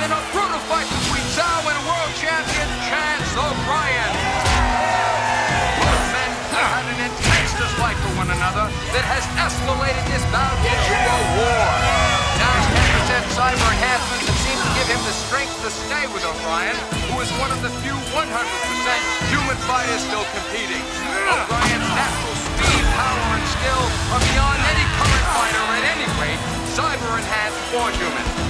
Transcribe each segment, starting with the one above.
in a brutal fight between Zhao and world champion Chance O'Brien. Both men have had an intense dislike for one another that has escalated this bout into a war. Now 10% cyber enhancements that seem to give him the strength to stay with O'Brien, who is one of the few 100% human fighters still competing. O'Brien's natural speed, power, and skill are beyond any current fighter at any rate, cyber enhanced or human.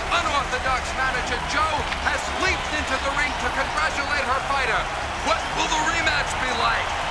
Unorthodox manager Joe has leaped into the ring to congratulate her fighter. What will the rematch be like?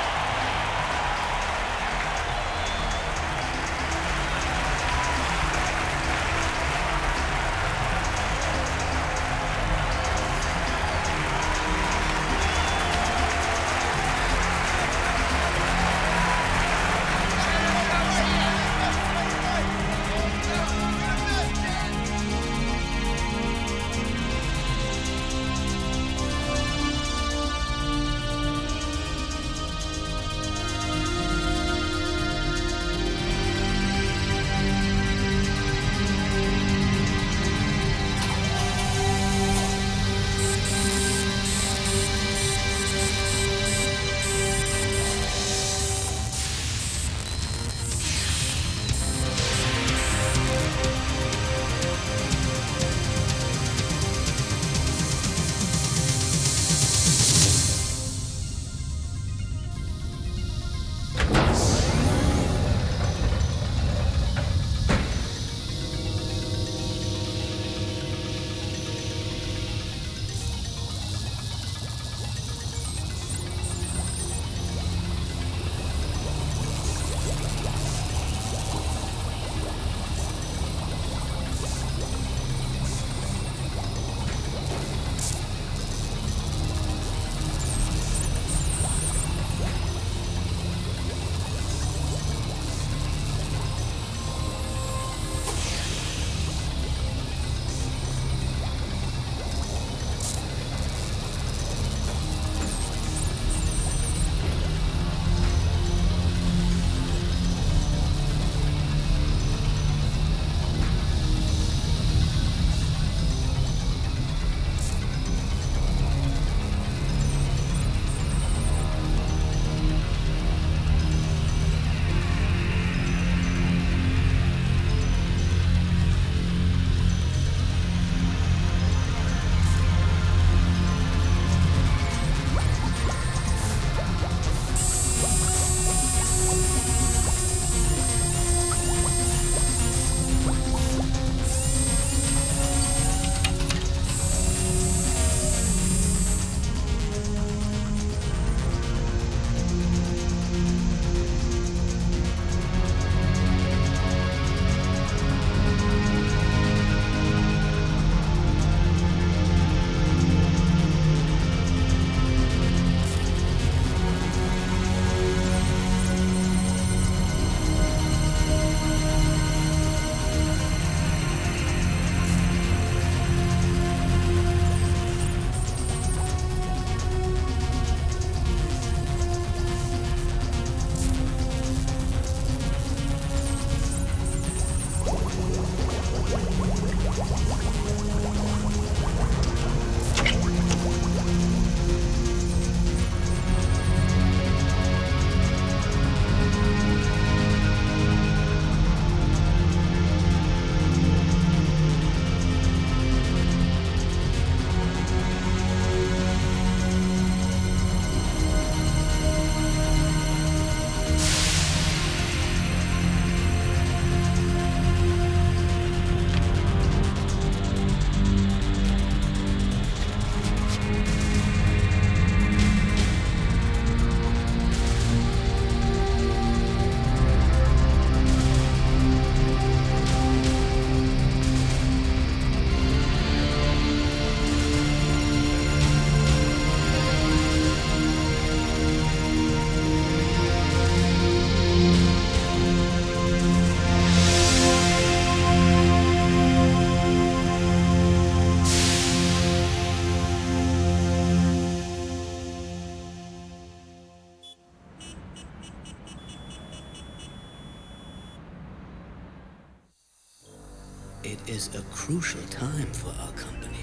It is a crucial time for our company.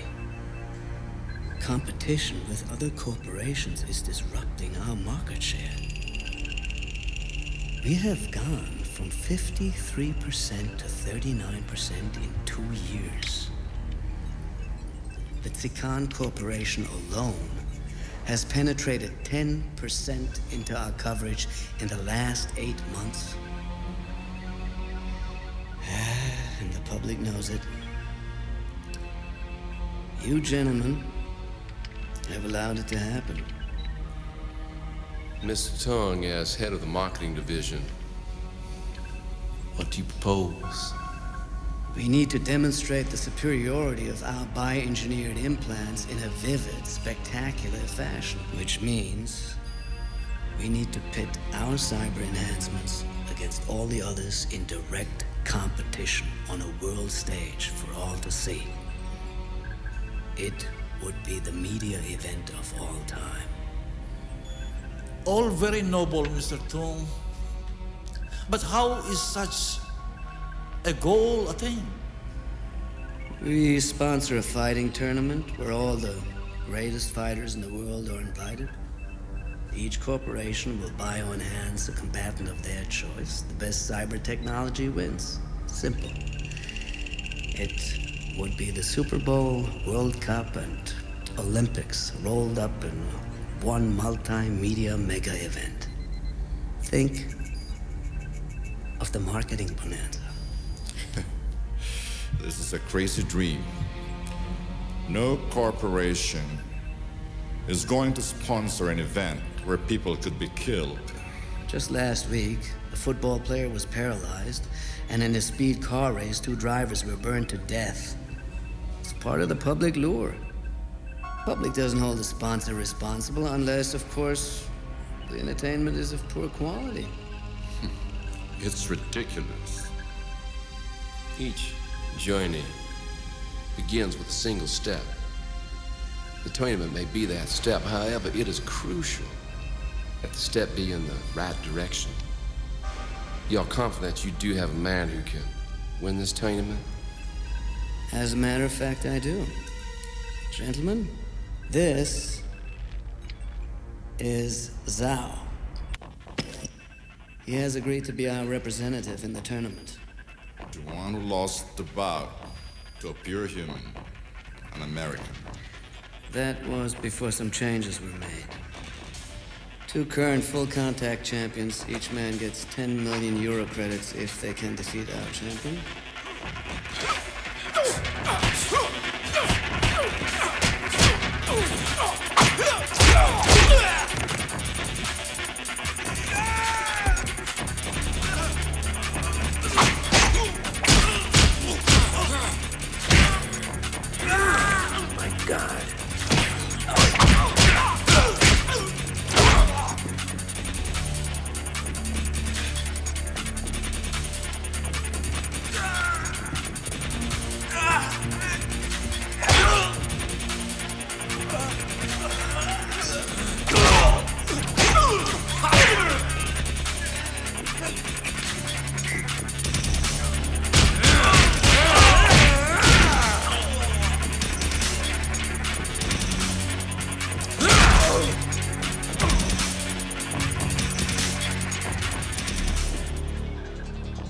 Competition with other corporations is disrupting our market share. We have gone from 53% to 39% in 2 years. The Tsikan Corporation alone has penetrated 10% into our coverage in the last 8 months. And the public knows it. You gentlemen have allowed it to happen. Mr. Tong, as head of the marketing division, what do you propose? We need to demonstrate the superiority of our bioengineered implants in a vivid, spectacular fashion. Which means we need to pit our cyber enhancements against all the others in direct competition on a world stage for all to see. It would be the media event of all time. All very noble, Mr. Tong. But how is such a goal attained? We sponsor a fighting tournament where all the greatest fighters in the world are invited. Each corporation will bioenhance a combatant of their choice. The best cyber technology wins. Simple. It would be the Super Bowl, World Cup, and Olympics rolled up in one multimedia mega event. Think of the marketing bonanza. This is a crazy dream. No corporation is going to sponsor an event where people could be killed. Just last week, a football player was paralyzed, and in a speed car race, 2 drivers were burned to death. It's part of the public lure. Public doesn't hold the sponsor responsible unless, of course, the entertainment is of poor quality. It's ridiculous. Each journey begins with a single step. The tournament may be that step, however, it is crucial that the step be in the right direction. You're confident you do have a man who can win this tournament? As a matter of fact, I do. Gentlemen, this is Zhao. He has agreed to be our representative in the tournament. The one who lost the bout to a pure human, an American. That was before some changes were made. 2 current full-contact champions, each man gets 10 million euro credits if they can defeat our champion.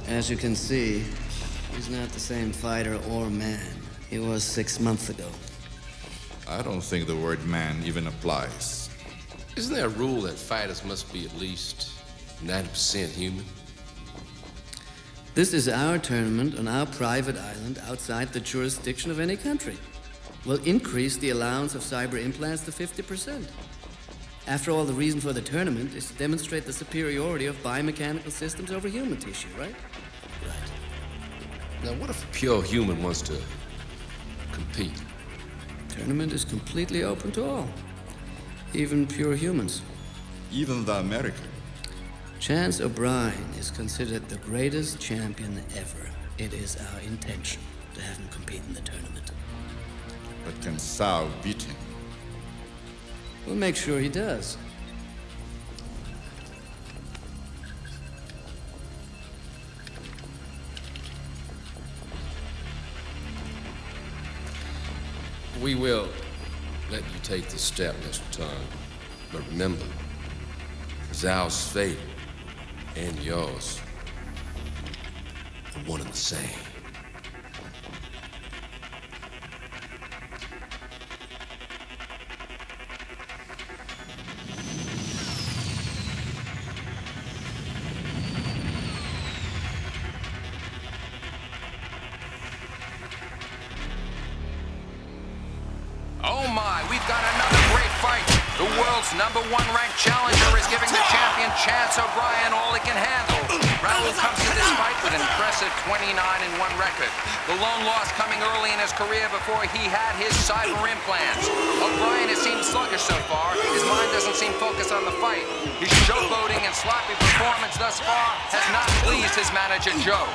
As you can see, he's not the same fighter or man he was 6 months ago. I don't think the word man even applies. Isn't there a rule that fighters must be at least 90% human? This is our tournament on our private island outside the jurisdiction of any country. We'll increase the allowance of cyber implants to 50%. After all, the reason for the tournament is to demonstrate the superiority of biomechanical systems over human tissue, right? Now, what if a pure human wants to compete? Tournament is completely open to all, even pure humans. Even the American. Chance O'Brien is considered the greatest champion ever. It is our intention to have him compete in the tournament. But can Sao beat him? We'll make sure he does. We will let you take the step, Mr. Tong. But remember, Zhao's fate and yours are one and the same. Oh my, we've got another great fight. The world's #1 ranked challenger is giving the champion Chance O'Brien all he can handle. Raul comes to this fight with an impressive 29-1 record. The lone loss coming early in his career before he had his cyber implants. O'Brien has seemed sluggish so far. His mind doesn't seem focused on the fight. His showboating and sloppy performance thus far has not pleased his manager Joe.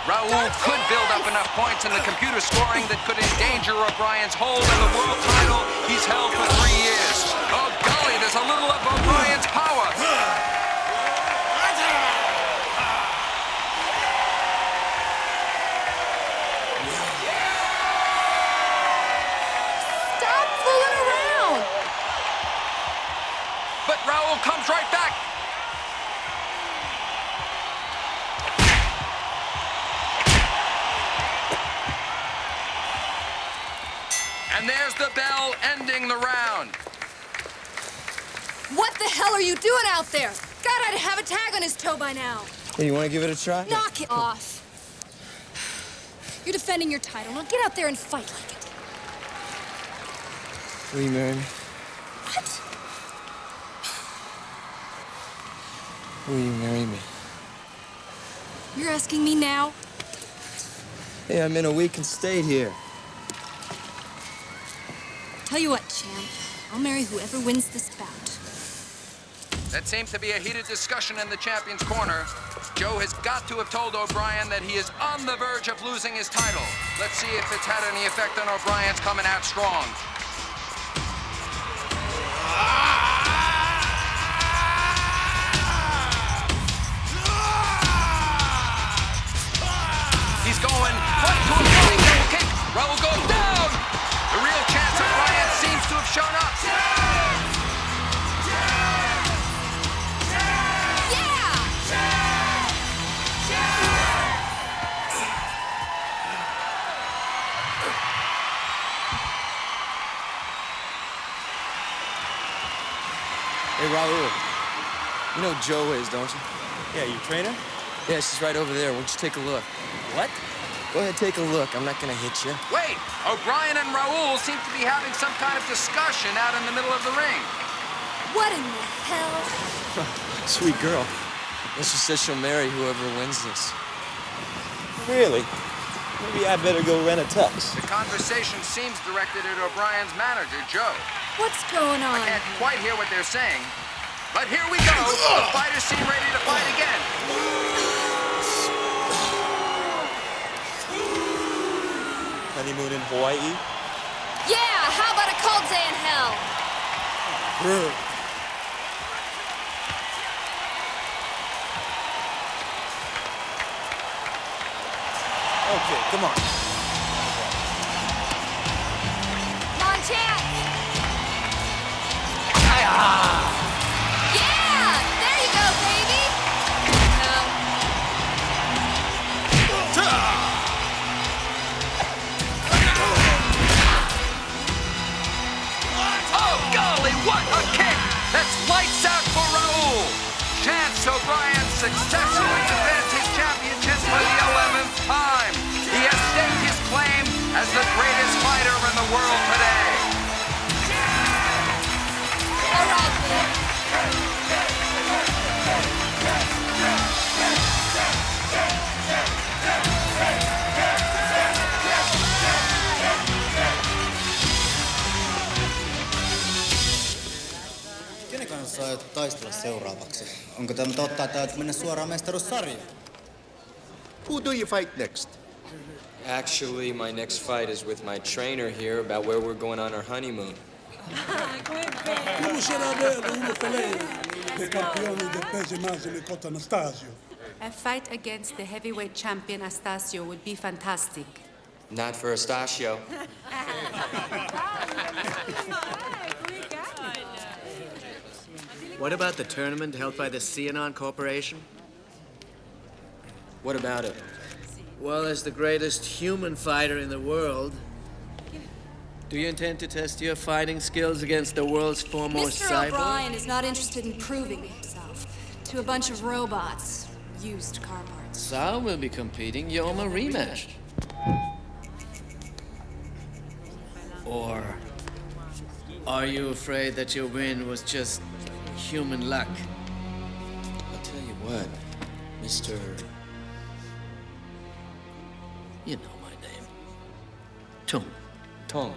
Raul could build up enough points in the computer scoring that could endanger O'Brien's hold in the world title he's held for 3 years. Oh golly, there's a little of O'Brien's power. Stop fooling around! But Raul comes right back. And there's the bell ending the round. What the hell are you doing out there? God, I'd have a tag on his toe by now. Hey, you want to give it a try? Knock it off. You're defending your title. Now get out there and fight like it. Will you marry me? What? Will you marry me? You're asking me now? Hey, I'm in a week and stayed here. Tell you what, champ. I'll marry whoever wins this bout. That seems to be a heated discussion in the champion's corner. Joe has got to have told O'Brien that he is on the verge of losing his title. Let's see if it's had any effect on O'Brien's coming out strong. He's going right to a flying double kick. Raul goes down. The real Chance O'Brien seems to have shown up. Hey, Raul. You know who Joe is, don't you? Yeah, you trainer? Yeah, she's right over there. Won't you take a look? What? Go ahead, take a look. I'm not gonna hit you. Wait, O'Brien and Raul seem to be having some kind of discussion out in the middle of the ring. What in the hell? Sweet girl. And she says she'll marry whoever wins this. Really? Maybe I better go rent a tux. The conversation seems directed at O'Brien's manager, Joe. What's going on? I can't quite hear what they're saying. But here we go. The fighters seem ready to fight again. Honeymoon in Hawaii? Yeah, how about a cold day in hell? Okay, come on. Come on, champ! Yeah! There you go, baby! Oh, golly, what a kick! That's lights out for Raul. Chance O'Brien successfully defends his championship for the 11th time. He has staked his claim as the greatest fighter in the world today. All right, man. Kenen kanssa aiot taistella seuraavaksi? Onko tämä totta, että aiot mennä suoraan mestaruussarjaan? Who do you fight next? Actually, my next fight is with my trainer here about where we're going on our honeymoon. Come sarà bello uno per lei, dei campioni del peso immagine contro Anastasio. A fight against the heavyweight champion Astasio would be fantastic. Not for Astasio. What about the tournament held by the Cianon Corporation? What about it? Well, as the greatest human fighter in the world, do you intend to test your fighting skills against the world's foremost Mr. cyborg? O'Brien is not interested in proving himself to a bunch of robots, used car parts. Sal will be competing. You owe him a rematch. Or are you afraid that your win was just human luck? I'll tell you what, Mr. You know my name. Tom. Tom.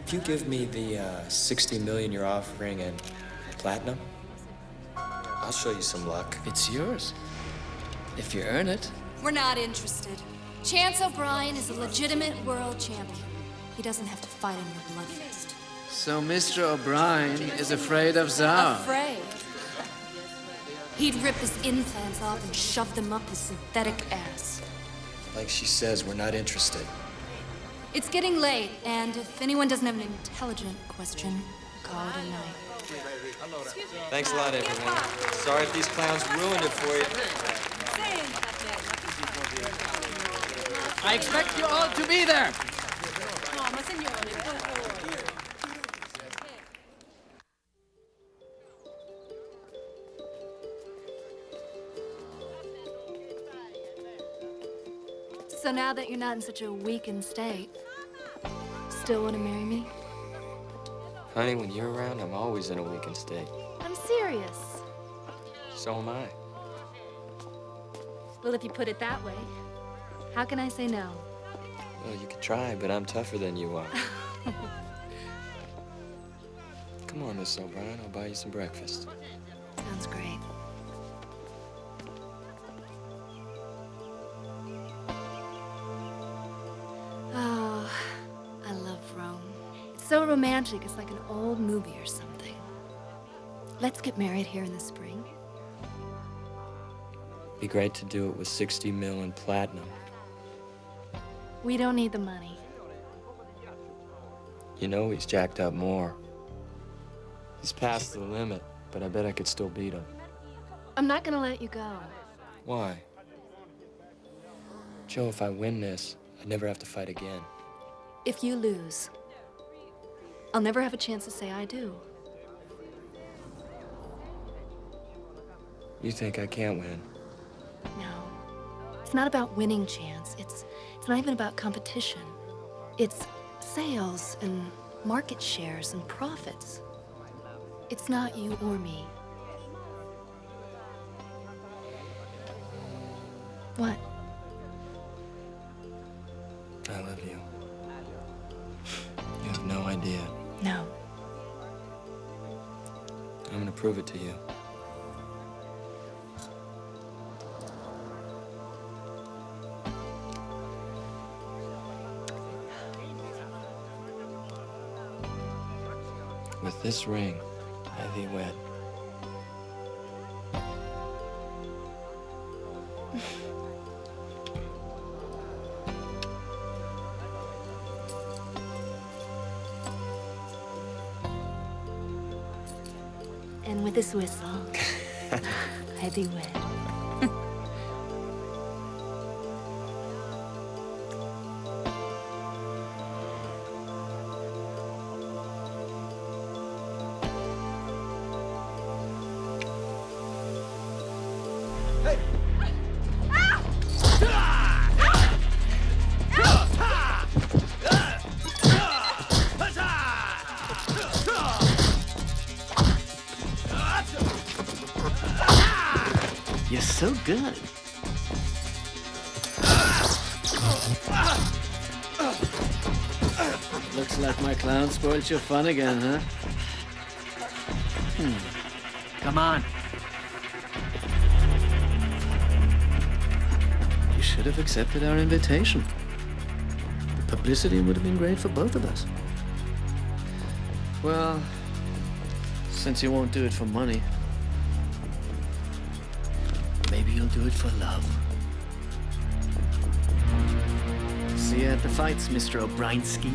If you give me the 60 million you're offering and platinum, I'll show you some luck. It's yours. If you earn it. We're not interested. Chance O'Brien is a legitimate world champion. He doesn't have to fight in your blood fist. So Mr. O'Brien is afraid of Zhao. Afraid? He'd rip his implants off and shove them up his synthetic ass. Like she says, we're not interested. It's getting late, and if anyone doesn't have an intelligent question, call it a night. Thanks a lot, everyone. Sorry if these clowns ruined it for you. I expect you all to be there. So now that you're not in such a weakened state, still want to marry me? Honey, when you're around, I'm always in a weakened state. I'm serious. So am I. Well, if you put it that way, how can I say no? Well, you could try, but I'm tougher than you are. Come on, Miss O'Brien. I'll buy you some breakfast. Sounds great. Oh, I love Rome. It's so romantic. It's like an old movie or something. Let's get married here in the spring. Be great to do it with 60 mil in platinum. We don't need the money. You know he's jacked up more. He's past the limit, but I bet I could still beat him. I'm not gonna let you go. Why? Joe, if I win this, I'd never have to fight again. If you lose, I'll never have a chance to say I do. You think I can't win? No. It's not about winning, Chance. It's not even about competition. It's sales and market shares and profits. It's not you or me. What? I love you. You have no idea. No. I'm gonna prove it to you. With this ring, I thee wed. And with this whistle, I do win. You're so good. Looks like my clown spoiled your fun again, huh? Come on. You should have accepted our invitation. The publicity would have been great for both of us. Well, since you won't do it for money, maybe you'll do it for love. See you at the fights, Mr. O'Briensky.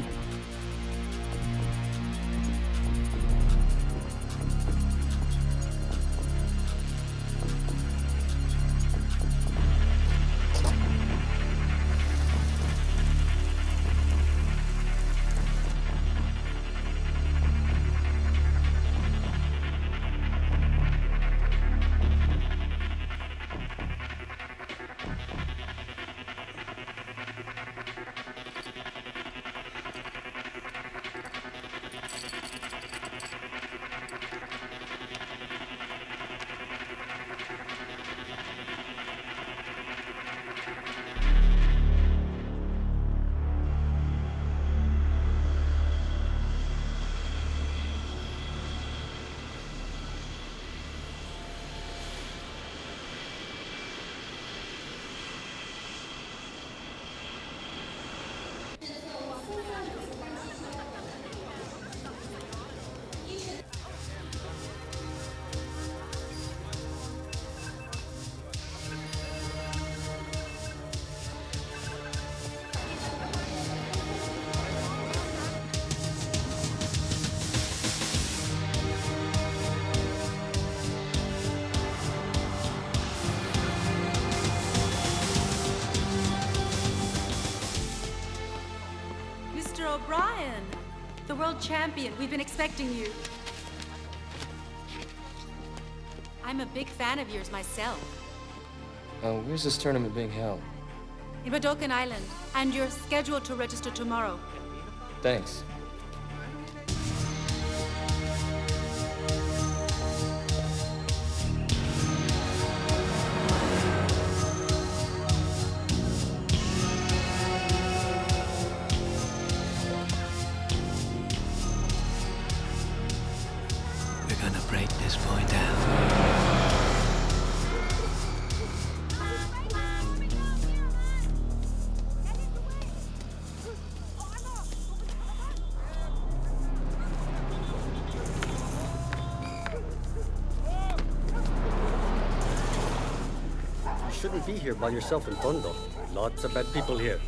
world champion. We've been expecting you. I'm a big fan of yours myself. Where's this tournament being held? In Wadokan Island. And you're scheduled to register tomorrow. Thanks. We're gonna break this boy down. You shouldn't be here by yourself in Tondo. Lots of bad people here.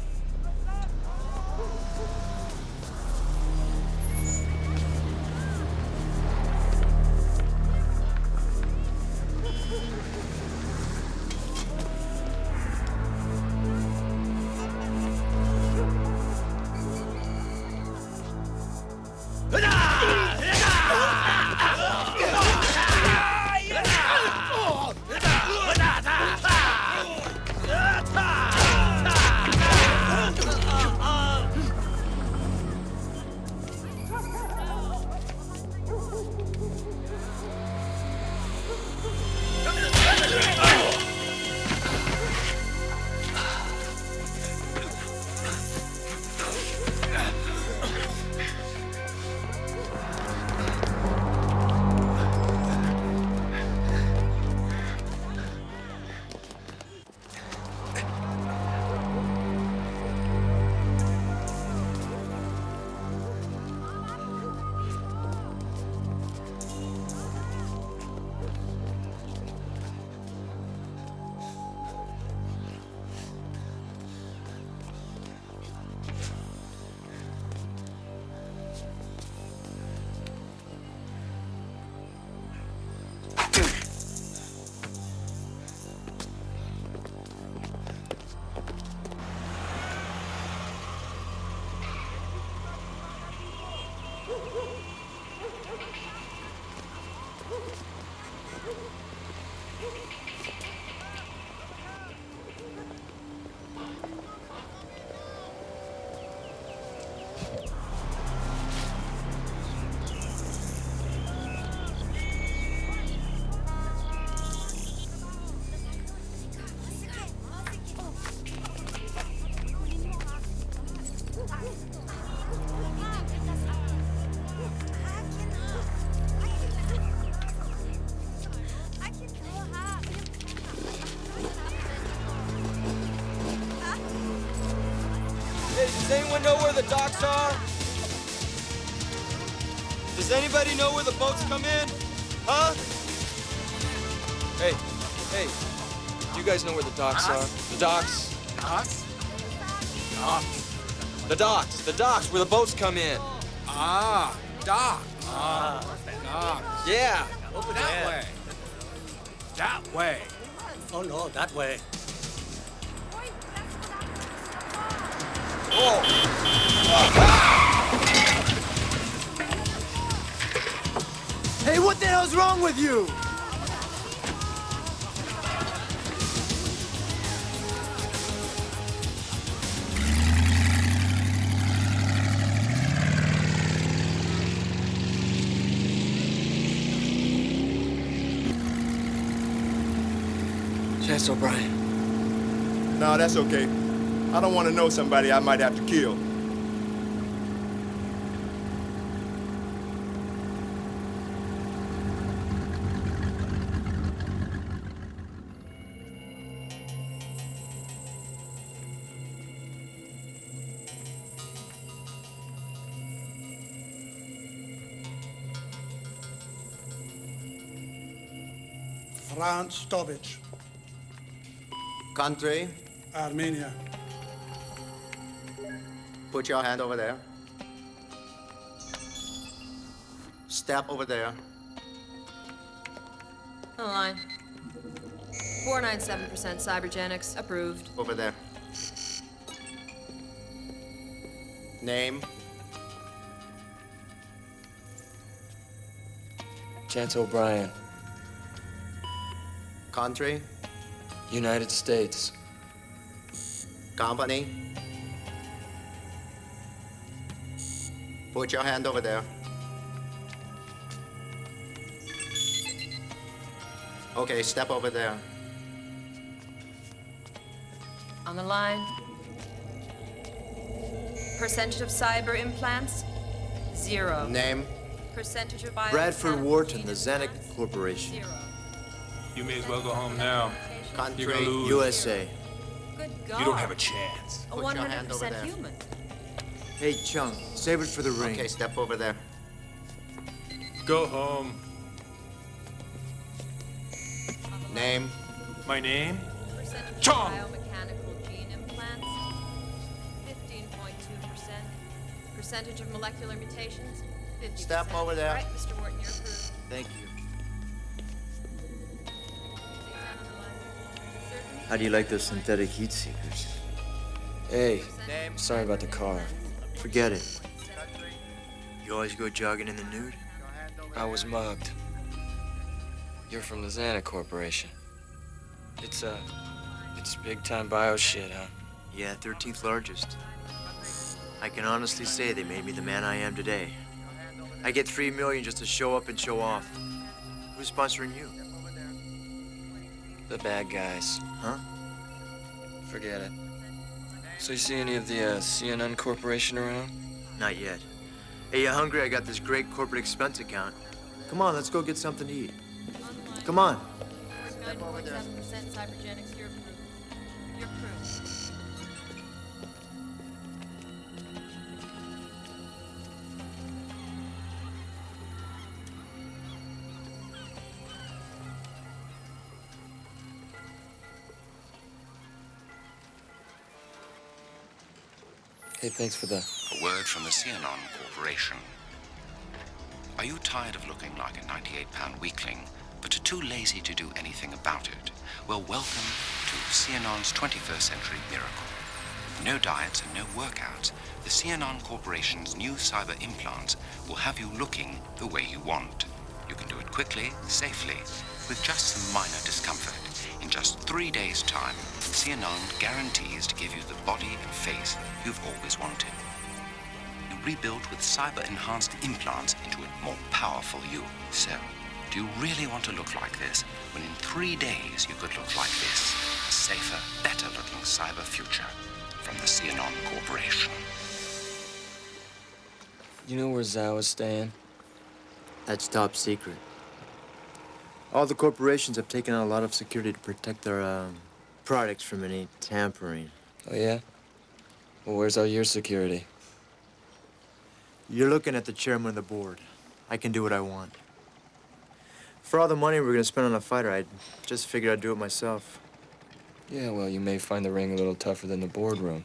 Does anyone know where the docks are? Does anybody know where the boats come in? Huh? Hey, do you guys know where the docks are? The docks? Docks? The docks where the boats come in. Ah, dock. Dock. Yeah. Over That there. way. That way. Oh no, that way. Hey, what the hell's wrong with you? Chance O'Brien. No, that's okay. I don't want to know somebody I might have to kill. France Tovic, Country, Armenia. put your hand over there. Step over there. On the line. 497% cybergenics approved. Over there. Name. Chance O'Brien. Country? United States. Company? Put your hand over there. Okay, step over there. On the line. Percentage of cyber implants? 0. Name? Percentage of bio. Bradford Wharton, the Zanuck Corporation. 0. You may as well go home now. Country? You're gonna lose. USA. Good God. You don't have a chance. A Put your hand over 100% there. human. Hey, Chung, save it for the ring. Okay, step over there. Go home. Name? My name? Percentage of Chong. biomechanical gene implants? 15.2%. Percentage of molecular mutations? 50%. Step over there. All right, Mr. Wharton, you're approved. Thank you. Certainly. How do you like those synthetic heat seekers? Hey, Name? sorry about the car. Forget it. You always go jogging in the nude? I was mugged. You're from the Zanuck Corporation. It's big-time bio shit, huh? Yeah, 13th largest. I can honestly say they made me the man I am today. I get $3 million just to show up and show off. Who's sponsoring you? The bad guys. Huh? Forget it. So you see any of the CNN Corporation around? Not yet. Hey, you hungry? I got this great corporate expense account. Come on, let's go get something to eat. Come on. 9.7% cybergenics, you're approved. You're approved. Hey, thanks for the... A word from the CNN Corporation. Are you tired of looking like a 98-pound weakling, but are too lazy to do anything about it? Well, welcome to CNN's 21st century miracle. No diets and no workouts. The CNN Corporation's new cyber implants will have you looking the way you want. You can do it quickly, safely, with just some minor discomfort. In just 3 days' time, CNN guarantees to give you the body and face you've always wanted. You rebuild with cyber-enhanced implants into a more powerful you. So, do you really want to look like this when in 3 days you could look like this? A safer, better-looking cyber future from the CNN Corporation. You know where Zawa's staying? That's top secret. All the corporations have taken out a lot of security to protect their, products from any tampering. Oh, yeah? Well, where's all your security? You're looking at the chairman of the board. I can do what I want. For all the money we're gonna spend on a fighter, I just figured I'd do it myself. Yeah, well, you may find the ring a little tougher than the boardroom.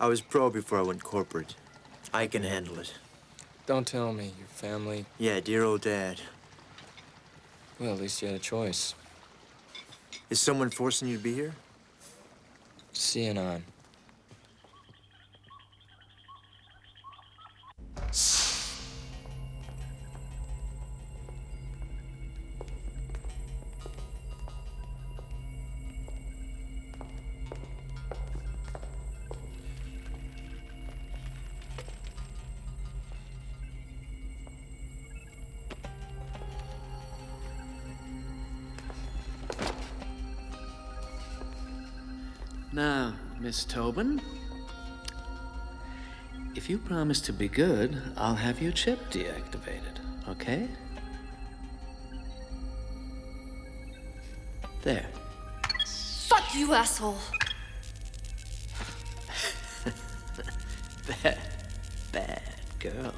I was pro before I went corporate. I can handle it. Don't tell me. Your family... Yeah, dear old dad. Well, at least you had a choice. Is someone forcing you to be here? CNN. Now, Miss Tobin, if you promise to be good, I'll have your chip deactivated, okay? There. Fuck you, asshole! Bad girl.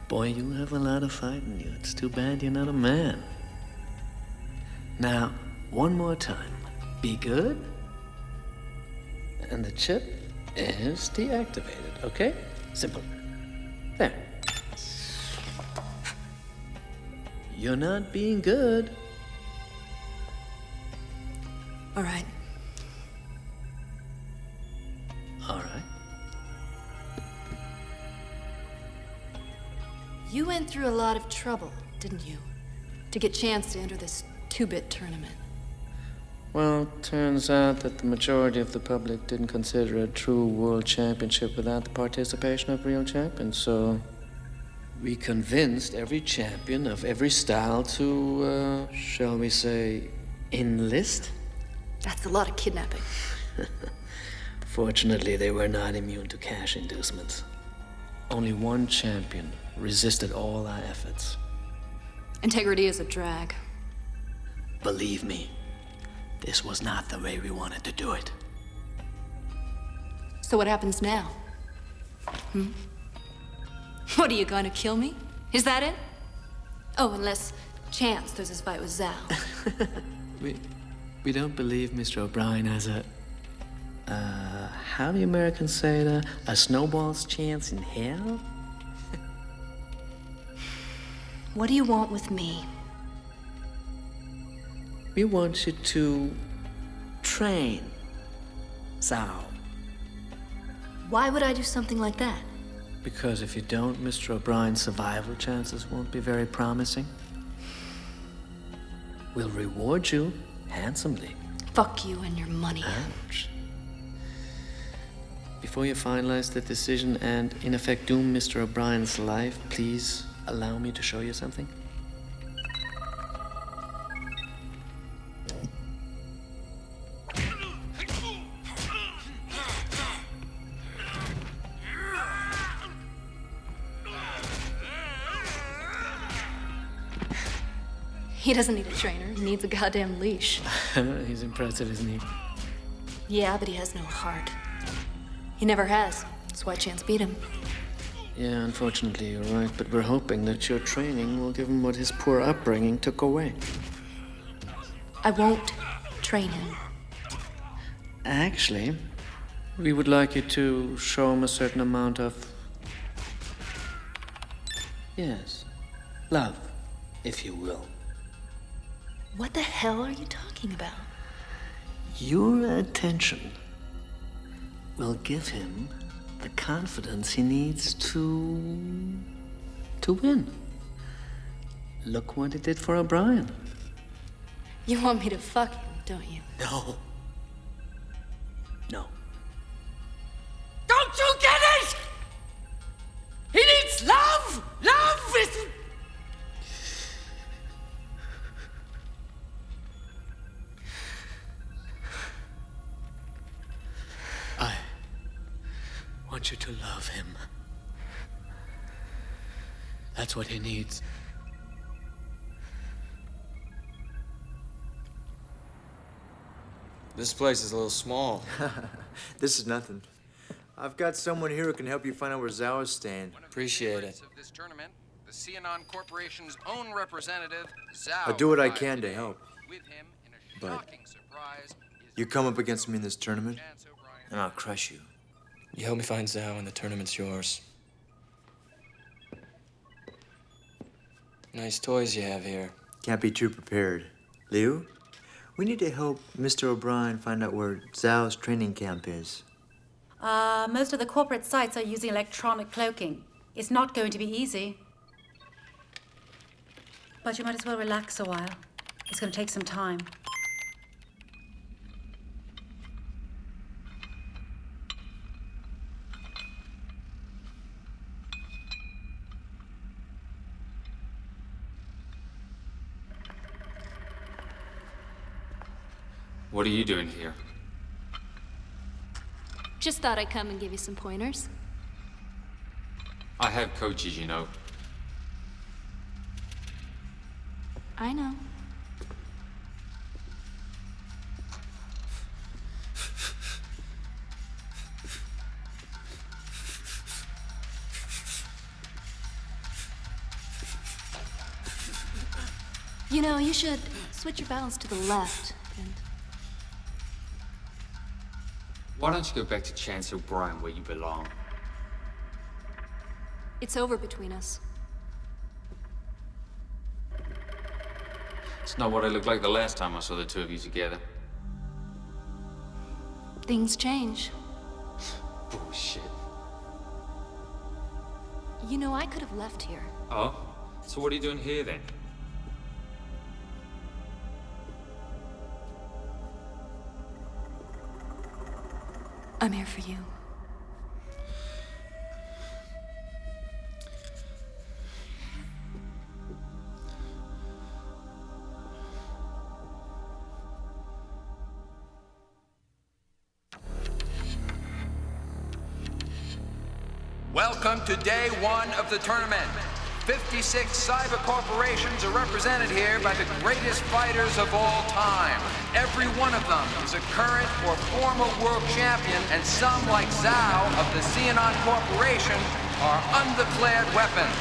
Boy, you have a lot of fight in you. It's too bad you're not a man. Now, one more time. Be good. And the chip is deactivated, okay? Simple. There. You're not being good. All right. All right. You went through a lot of trouble, didn't you? To get chance to enter this 2-bit tournament. Well, turns out that the majority of the public didn't consider a true world championship without the participation of real champions, so we convinced every champion of every style to, shall we say, enlist? That's a lot of kidnapping. Fortunately, they were not immune to cash inducements. Only one champion resisted all our efforts. Integrity is a drag. Believe me, this was not the way we wanted to do it. So what happens now? What, are you gonna kill me? Is that it? Oh, unless Chance does his fight with Zhao. We don't believe Mr. O'Brien has how do the Americans say that? A snowball's chance in hell? What do you want with me? We want you to train Zhao. Why would I do something like that? Because if you don't, Mr. O'Brien's survival chances won't be very promising. We'll reward you handsomely. Fuck you and your money. Ouch. Before you finalize the decision and, in effect, doom Mr. O'Brien's life, please allow me to show you something. He doesn't need a trainer. He needs a goddamn leash. He's impressive, isn't he? Yeah, but he has no heart. He never has. That's why Chance beat him. Yeah, unfortunately, you're right, but we're hoping that your training will give him what his poor upbringing took away. I won't train him. Actually, we would like you to show him a certain amount of... yes, love, if you will. What the hell are you talking about? Your attention will give him the confidence he needs to win. Look what it did for O'Brien. You want me to fuck him, don't you? No. No. Don't you get it? He needs love! Love is... I want you to love him. That's what he needs. This place is a little small. This is nothing. I've got someone here who can help you find out where Zhao is staying. Appreciate it. Of this tournament, the Cianon Corporation's own representative, Zhao. I'll do what I can to help. With him in a But shocking surprise, you come up against me in this tournament, And I'll crush you. You help me find Zhao and the tournament's yours. Nice toys you have here. can't be too prepared. Liu, we need to help Mr. O'Brien find out where Zhao's training camp is. Most of the corporate sites are using electronic cloaking. It's not going to be easy. But you might as well relax a while. It's going to take some time. What are you doing here? Just thought I'd come and give you some pointers. I have coaches, you know. I know. You know, you should switch your balance to the left and... Why don't you go back to Chance O'Brien where you belong? It's over between us. It's not what it looked like the last time I saw the two of you together. Things change. Bullshit. You know, I could have left here. Oh? So what are you doing here then? I'm here for you. Welcome to day one of the tournament. 56 cyber corporations are represented here by the greatest fighters of all time. Every one of them is a current or former world champion, and some, like Zhao of the Xenon Corporation, are undeclared weapons.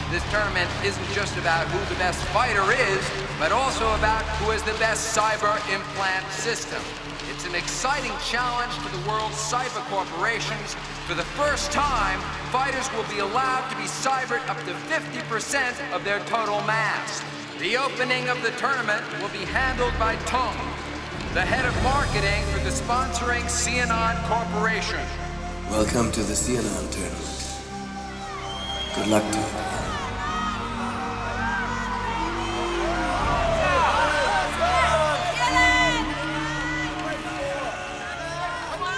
This tournament isn't just about who the best fighter is, but also about who has the best cyber implant system. It's an exciting challenge to the world's cyber corporations. For the first time, fighters will be allowed to be cybered up to 50% of their total mass. The opening of the tournament will be handled by Tung, the head of marketing for the sponsoring Xenon Corporation. Welcome to the Xenon tournament. Good luck to you.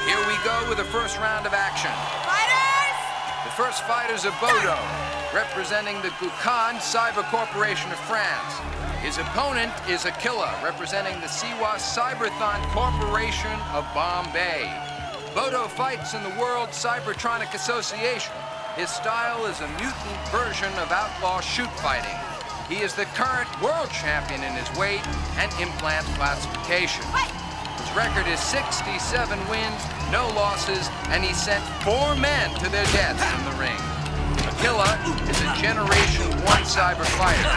Here we go with the first round of action. Fighters! The first fighters are Bodo, representing the Gukhan Cyber Corporation of France. His opponent is Aquila, representing the Siwa Cyberthon Corporation of Bombay. Bodo fights in the World Cybertronic Association. His style is a mutant version of outlaw shoot fighting. He is the current world champion in his weight and implant classification. His record is 67 wins, no losses, and he sent 4 men to their deaths in the ring. Aquila is a Generation 1 cyber fighter.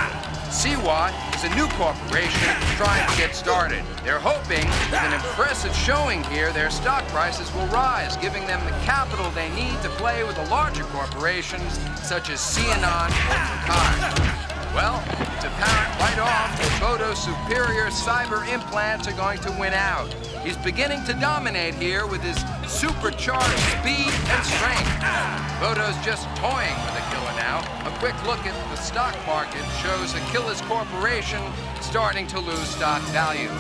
Siwa is a new corporation trying to get started. They're hoping with an impressive showing here, their stock prices will rise, giving them the capital they need to play with the larger corporations such as Xenon or Gukhan. Well, it's apparent right off that Bodo's superior cyber implants are going to win out. He's beginning to dominate here with his supercharged speed and strength. Bodo's just toying with Aquila now. A quick look at the stock market shows Aquila's corporation starting to lose stock value.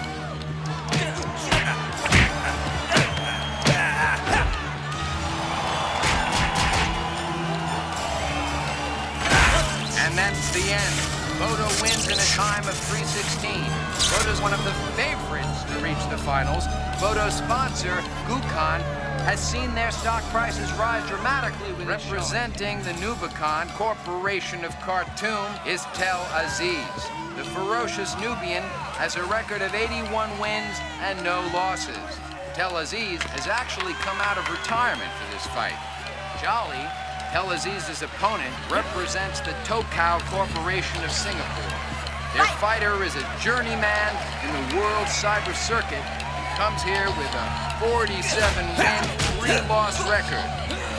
And that's the end. Bodo wins in a time of 3:16. Bodo's one of the favorites to reach the finals. Bodo's sponsor, Gukhan, has seen their stock prices rise dramatically with representing the Nubican Corporation of Khartoum is Tel Aziz. The ferocious Nubian has a record of 81 wins and no losses. Tel Aziz has actually come out of retirement for this fight. Jolly, Tel Aziz's opponent, represents the Tokau Corporation of Singapore. Their fighter is a journeyman in the world cyber circuit and comes here with a 47-win, 3-loss record.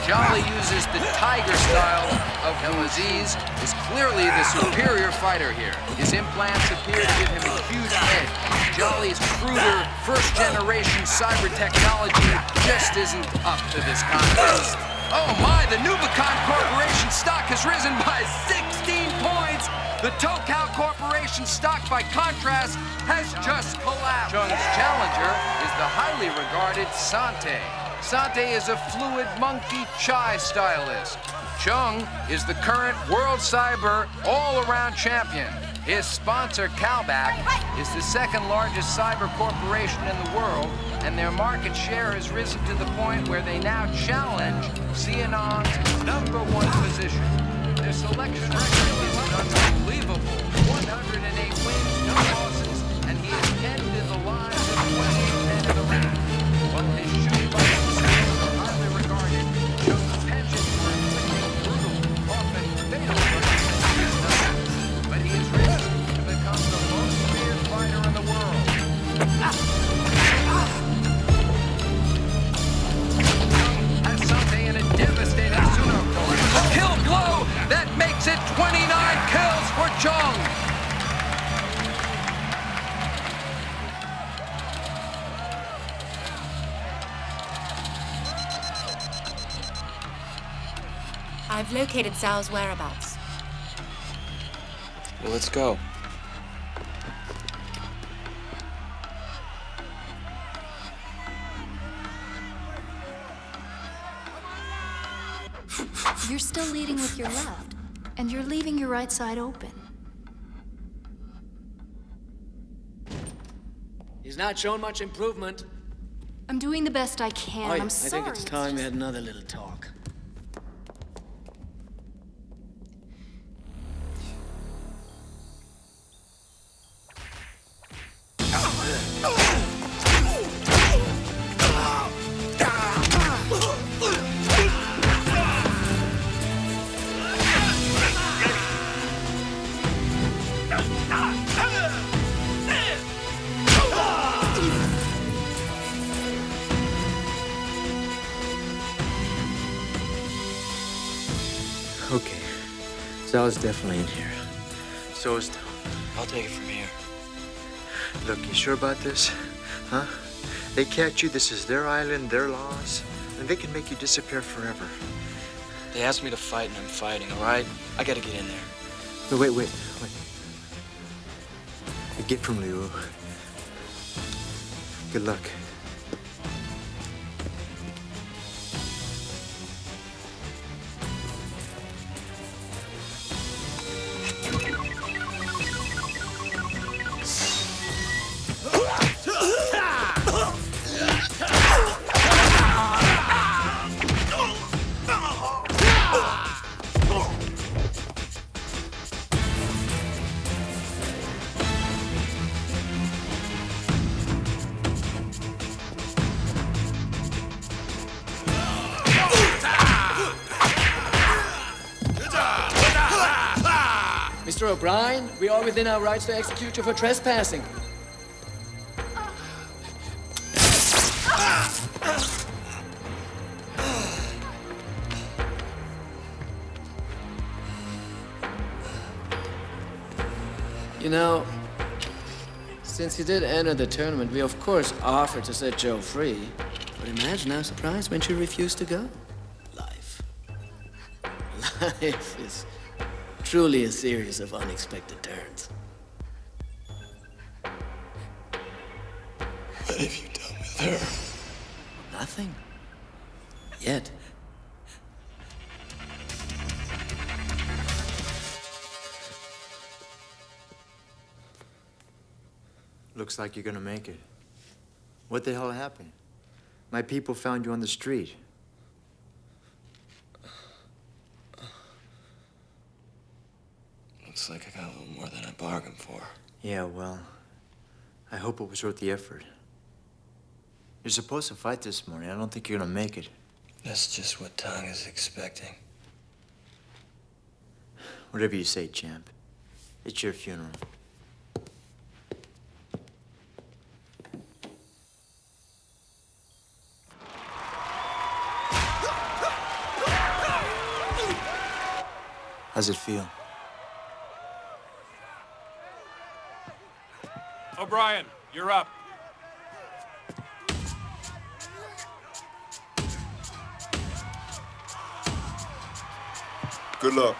Jolly uses the tiger style of Tel Aziz, is clearly the superior fighter here. His implants appear to give him a huge edge. Jolly's cruder, first-generation cyber technology just isn't up to this contest. Oh my, the Nubican Corporation stock has risen by 16 points. The Tokau Corporation stock, by contrast, has just collapsed. Chung's challenger is the highly regarded Sante. Sante is a fluid monkey chai stylist. Chung is the current world cyber all-around champion. His sponsor, Calback, is the second largest cyber corporation in the world, and their market share has risen to the point where they now challenge Xenon's #1 position. Their selection record is an unbelievable 108 wins, no losses, and he has ended the lives of 28 men in the round. While his shooting skills are highly regarded, Chung's penchant for inflicting brutal, often fatal punches is nothing. But he has risen to become the most feared fighter in the world. Has Sante in a devastating Sunoko. A kill blow that makes it 29 kills for Chung. I've located Zhao's whereabouts. Well, let's go. You're still leading with your left, and you're leaving your right side open. He's not shown much improvement. I'm doing the best I can. I'm I sorry. think it's time we had another little talk. Okay. Zhao's definitely in here. So is Tom. I'll take it from here. Look, you sure about this? Huh? They catch you, this is their island, their laws, and they can make you disappear forever. They asked me to fight, and I'm fighting, all right? I gotta get in there. No, wait. A gift from Liu. Good luck. Mr. O'Brien, we are within our rights to execute you for trespassing. You know, since you did enter the tournament, we of course offered to set Joe free. But imagine our surprise when she refused to go. Life is truly a series of unexpected turns. What have you done with her? Nothing. Yet. Looks like you're gonna make it. What the hell happened? My people found you on the street. Looks like I got a little more than I bargained for. Yeah, well, I hope it was worth the effort. You're supposed to fight this morning. I don't think you're gonna make it. That's just what Tong is expecting. Whatever you say, champ. It's your funeral. How's it feel? O'Brien, you're up. Good luck.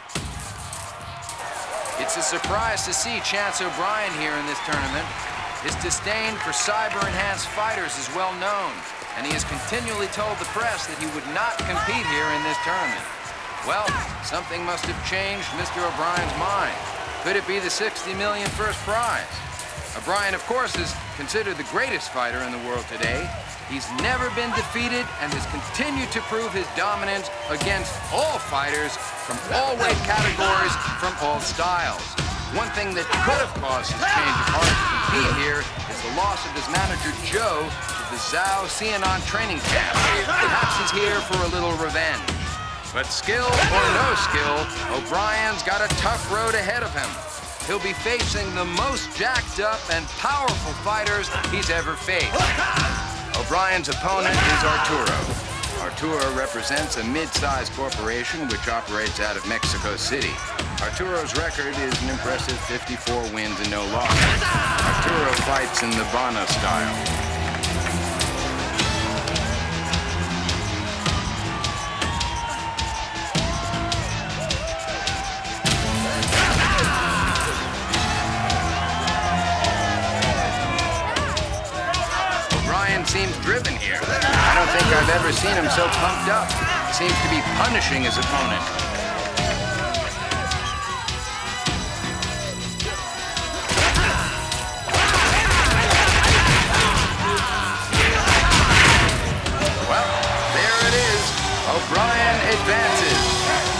It's a surprise to see Chance O'Brien here in this tournament. His disdain for cyber-enhanced fighters is well known, and he has continually told the press that he would not compete here in this tournament. Well, something must have changed Mr. O'Brien's mind. Could it be the $60 million first prize? O'Brien, of course, is considered the greatest fighter in the world today. He's never been defeated and has continued to prove his dominance against all fighters from all weight categories, from all styles. One thing that could have caused his change of heart to compete here is the loss of his manager, Joe, to the Zhao Xianan training camp. Perhaps he's here for a little revenge. But skill or no skill, O'Brien's got a tough road ahead of him. He'll be facing the most jacked up and powerful fighters he's ever faced. O'Brien's opponent is Arturo. Arturo represents a mid-sized corporation which operates out of Mexico City. Arturo's record is an impressive 54 wins and no losses. Arturo fights in the Bana style. seen him so pumped up. He seems to be punishing his opponent. Well, there it is. O'Brien advances.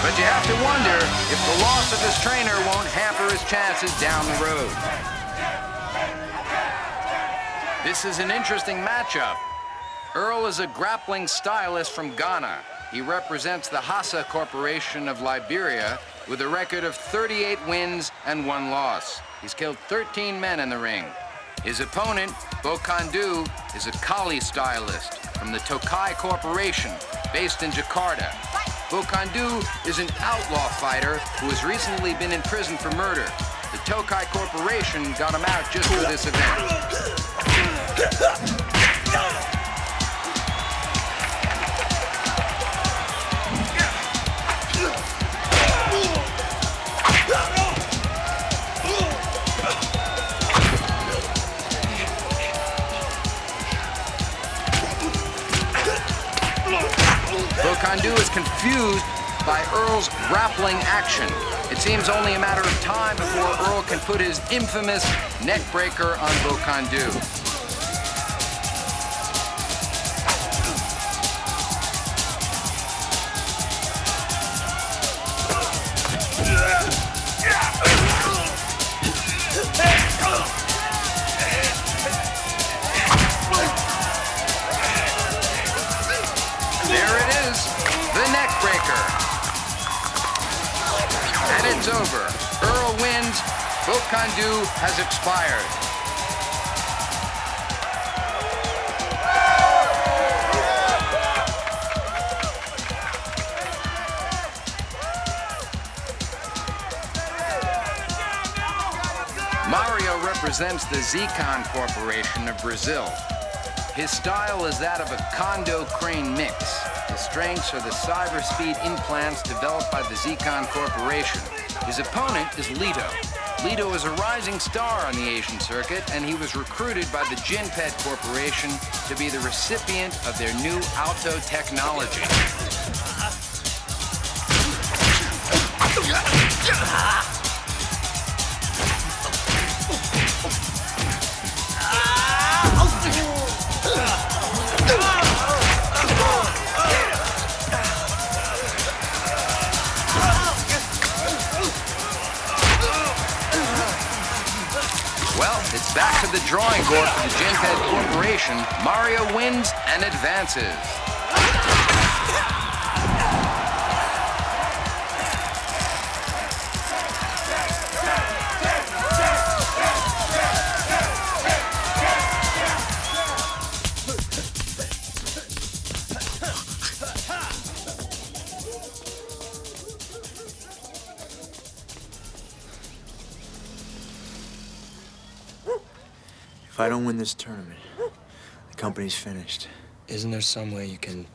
But you have to wonder if the loss of his trainer won't hamper his chances down the road. This is an interesting matchup. Earl is a grappling stylist from Ghana. He represents the Hassa Corporation of Liberia with a record of 38 wins and 1 loss. He's killed 13 men in the ring. His opponent, Bokandu, is a Kali stylist from the Tokai Corporation, based in Jakarta. Bokandu is an outlaw fighter who has recently been in prison for murder. The Tokai Corporation got him out just for this event. Bokandu is confused by Earl's grappling action. It seems only a matter of time before Earl can put his infamous neck breaker on Bokandu. There it is, the neck breaker. And it's over. Earl wins. Bokandu has expired. Mario represents the Zecon Corporation of Brazil. His style is that of a Kondo crane mix. His strengths are the cyber speed implants developed by the Zecon Corporation. His opponent is Lito. Lito is a rising star on the Asian circuit, and he was recruited by the Jinpet Corporation to be the recipient of their new Alto technology. Well, it's back to the drawing board for the Jinpet Corporation. Mario wins and advances. If I don't win this tournament, the company's finished. Isn't there some way you can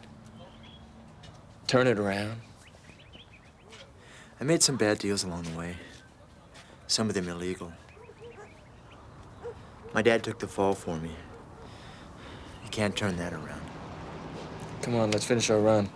turn it around? I made some bad deals along the way. Some of them illegal. My dad took the fall for me. You can't turn that around. Come on, let's finish our run.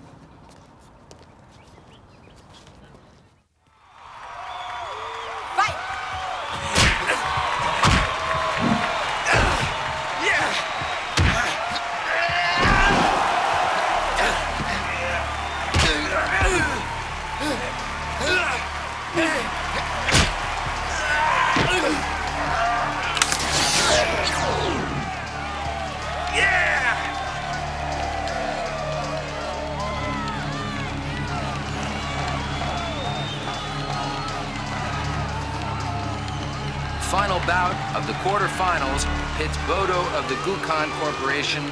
Final bout of the quarterfinals pits Bodo of the Gukon Corporation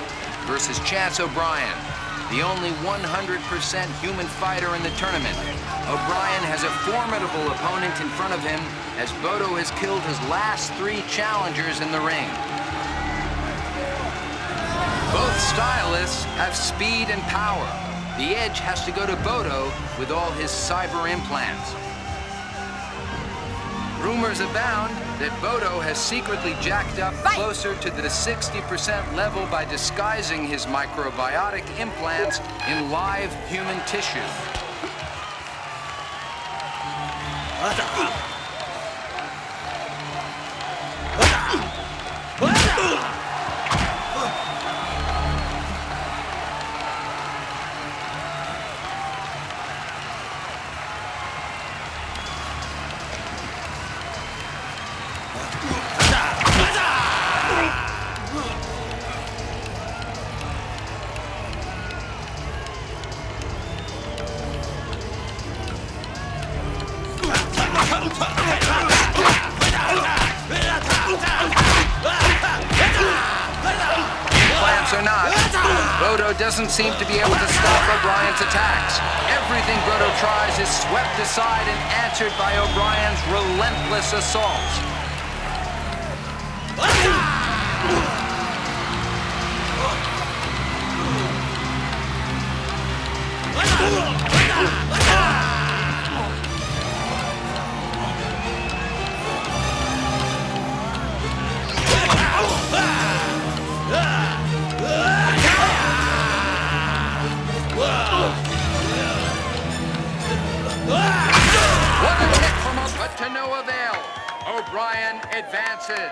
versus Chance O'Brien, the only 100% human fighter in the tournament. O'Brien has a formidable opponent in front of him as Bodo has killed his last 3 challengers in the ring. Both stylists have speed and power. The edge has to go to Bodo with all his cyber implants. Rumors abound that Bodo has secretly jacked up closer to the 60% level by disguising his microbiotic implants in live human tissue. Implants or not, Bodo doesn't seem to be able to stop O'Brien's attacks. Everything Bodo tries is swept aside and answered by O'Brien's relentless assaults. But to no avail. O'Brien advances.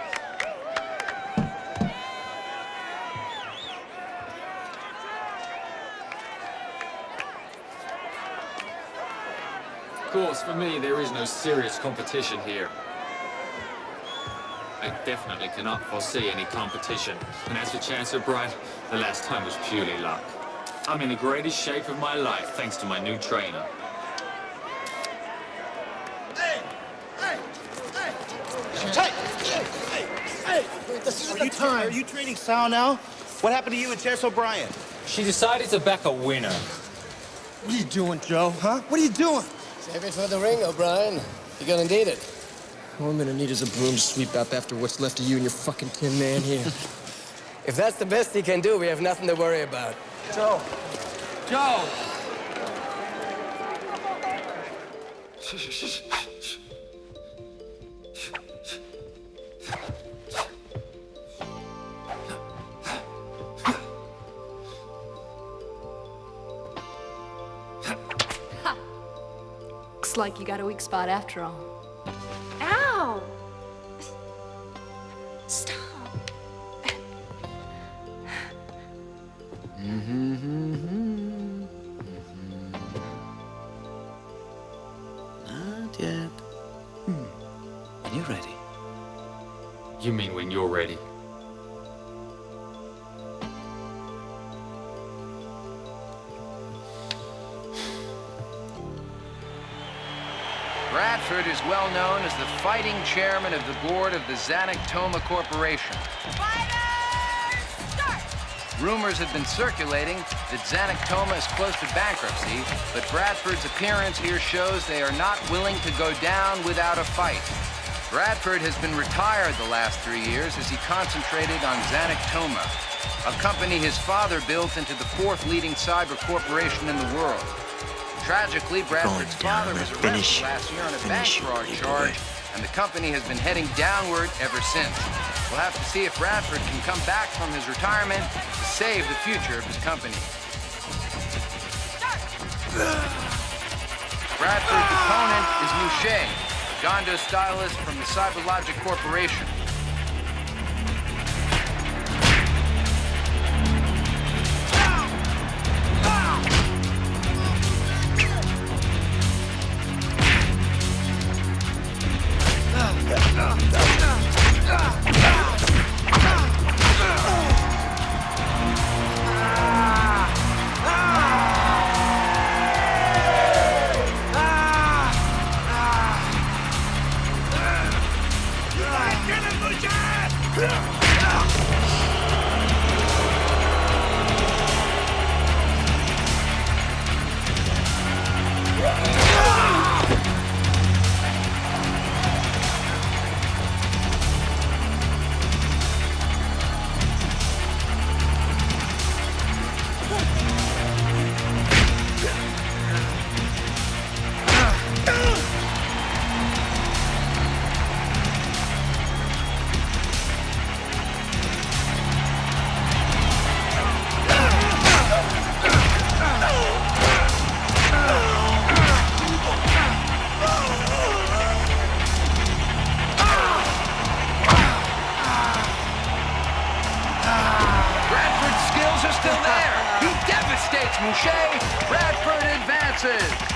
Of course, for me, there is no serious competition here. I definitely cannot foresee any competition. And as for Chance O'Brien, the last time was purely luck. I'm in the greatest shape of my life, thanks to my new trainer. Are you training Sal now? What happened to you and Chance O'Brien? She decided to back a winner. What are you doing, Joe? Huh? What are you doing? Save it for the ring, O'Brien. You're gonna need it. All I'm gonna need is a broom to sweep up after what's left of you and your fucking tin man here. If that's the best he can do, we have nothing to worry about. Joe. Joe! Looks like you got a weak spot after all. Ow! Stop. Not yet. When you're ready. You mean when you're ready? Bradford is well known as the fighting chairman of the board of the Xanac-Toma Corporation. Rumors have been circulating that Xanac-Toma is close to bankruptcy, but Bradford's appearance here shows they are not willing to go down without a fight. Bradford has been retired the last 3 years as he concentrated on Xanac-Toma, a company his father built into the 4th leading cyber corporation in the world. Tragically, Bradford's father was arrested last year on a bank fraud charge, and the company has been heading downward ever since. We'll have to see if Bradford can come back from his retirement to save the future of his company. Bradford's opponent is Mouche, a Gondo stylist from the CyberLogic Corporation. Get it! Alex Mouche, Bradford advances.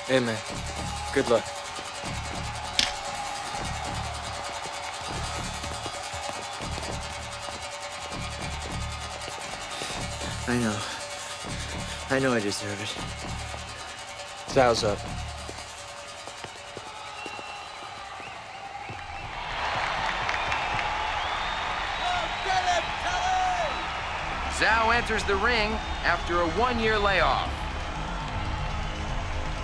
Hey, man. Good luck. I know. I know I deserve it. Zhao's up. Zhao enters the ring after a one-year layoff.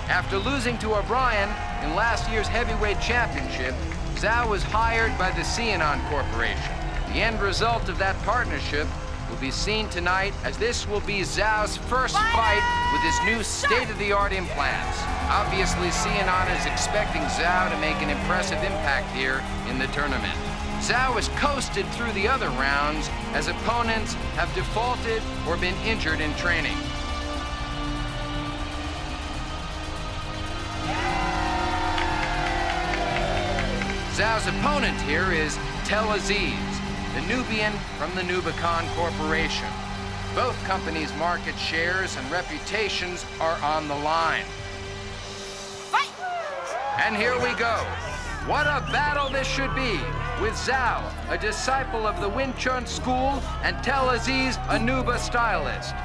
After losing to O'Brien in last year's heavyweight championship, Zhao was hired by the Cianon Corporation. The end result of that partnership will be seen tonight, as this will be Zhao's first fight with his new state-of-the-art implants. Obviously, Cianon is expecting Zhao to make an impressive impact here in the tournament. Zhao has coasted through the other rounds as opponents have defaulted or been injured in training. Zhao's opponent here is Tel Aziz, the Nubian from the Nubican Corporation. Both companies' market shares and reputations are on the line. Fight! And here we go. What a battle this should be, with Zhao, a disciple of the Wing Chun school, and Tel Aziz, a Nuba stylist.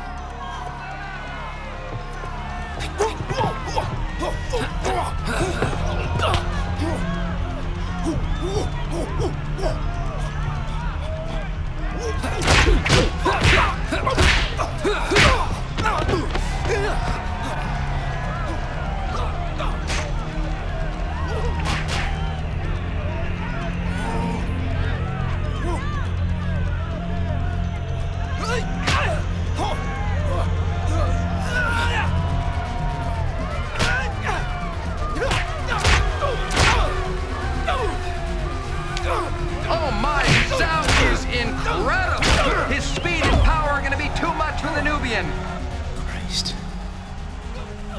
Christ.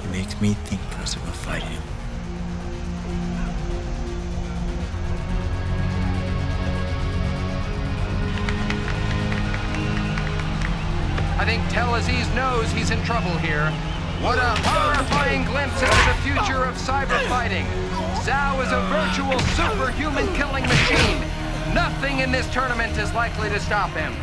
He makes me think twice about fighting him. I think Tel Aziz knows he's in trouble here. What a horrifying glimpse into the future of cyber fighting. Zhao is a virtual superhuman killing machine. Nothing in this tournament is likely to stop him.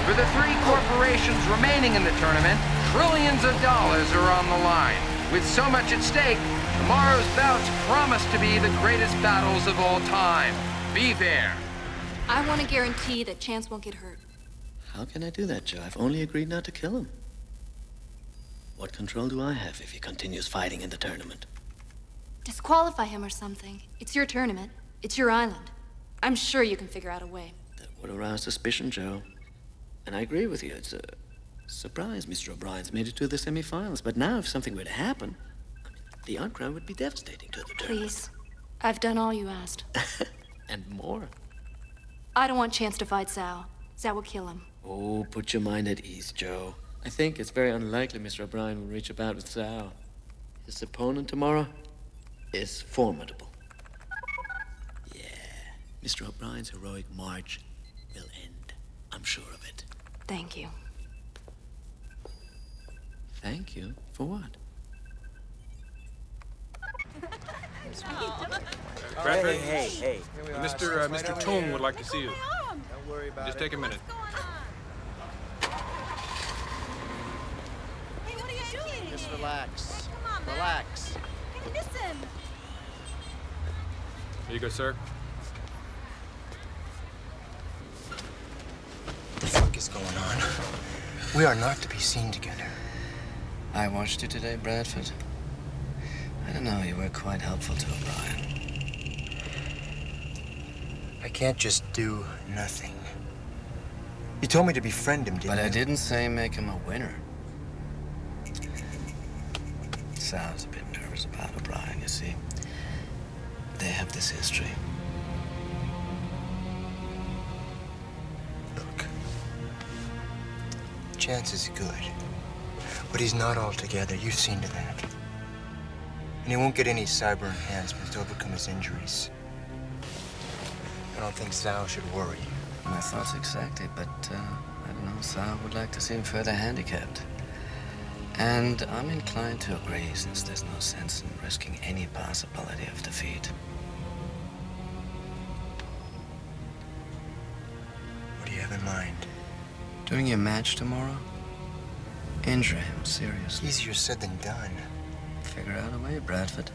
For the three corporations remaining in the tournament, trillions of dollars are on the line. With so much at stake, tomorrow's bouts promise to be the greatest battles of all time. Be there. I want to guarantee that Chance won't get hurt. How can I do that, Joe? I've only agreed not to kill him. What control do I have if he continues fighting in the tournament? Disqualify him or something. It's your tournament. It's your island. I'm sure you can figure out a way. That would arouse suspicion, Joe. And I agree with you. It's a surprise Mr. O'Brien's made it to the semifinals. But now if something were to happen, the outcry would be devastating to the tournament. Please. I've done all you asked. And more. I don't want Chance to fight Zhao. Zhao will kill him. Oh, put your mind at ease, Joe. I think it's very unlikely Mr. O'Brien will reach a bout with Zhao. His opponent tomorrow is formidable. Yeah, Mr. O'Brien's heroic march will end. I'm sure of it. Thank you. Thank you? For what? Bradford? Hey. Mr. Toon would like to see you. Don't worry about Just take a minute. Hey, what are you doing? Just relax. Come on, man. Relax. Hey, listen. Here you go, sir. What the fuck is going on? We are not to be seen together. I watched you today, Bradford. I don't know, you were quite helpful to O'Brien. I can't just do nothing. You told me to befriend him, didn't you? But I didn't say make him a winner. Sal's a bit nervous about O'Brien, you see. They have this history. Look, Chance is good, but he's not altogether. You've seen to that. And he won't get any cyber enhancements to overcome his injuries. I don't think Sal should worry. My thoughts exactly, but I don't know, Sal would like to see him further handicapped. And I'm inclined to agree, since there's no sense in risking any possibility of defeat. What do you have in mind? Doing your match tomorrow? Injure him, seriously. Easier said than done. Figure out a way, Bradford.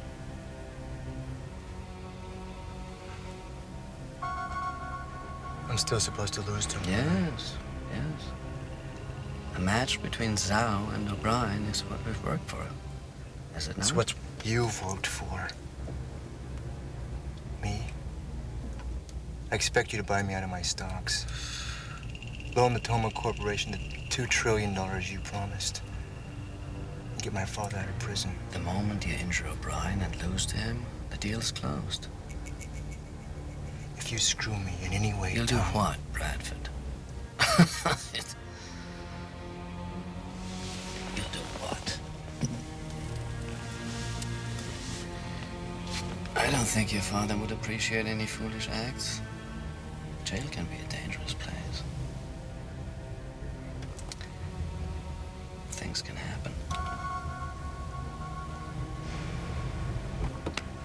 I'm still supposed to lose to him. Yes, yes. A match between Zhao and O'Brien is what we've worked for. Is it not? It's what you've worked for. Me? I expect you to buy me out of my stocks. Loan the Toma Corporation the $2 trillion you promised. And get my father out of prison. The moment you injure O'Brien and lose to him, the deal's closed. If you screw me in any way, You'll do Tom, what, Bradford? You'll do what? I don't think your father would appreciate any foolish acts. Jail can be a dangerous place. Things can happen.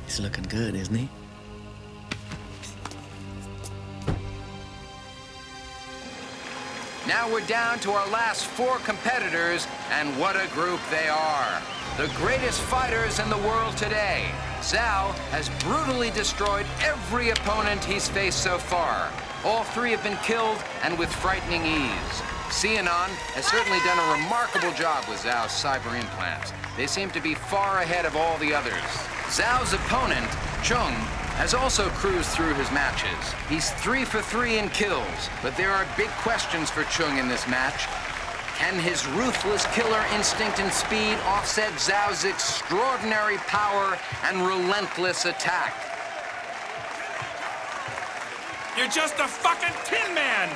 He's looking good, isn't he? Now we're down to our last 4 competitors, and what a group they are. The greatest fighters in the world today. Zhao has brutally destroyed every opponent he's faced so far. All 3 have been killed, and with frightening ease. Xianon has certainly done a remarkable job with Zhao's cyber implants. They seem to be far ahead of all the others. Zhao's opponent, Chung, has also cruised through his matches. He's 3 for 3 in kills, but there are big questions for Chung in this match. Can his ruthless killer instinct and speed offset Zhao's extraordinary power and relentless attack? You're just a fucking Tin Man!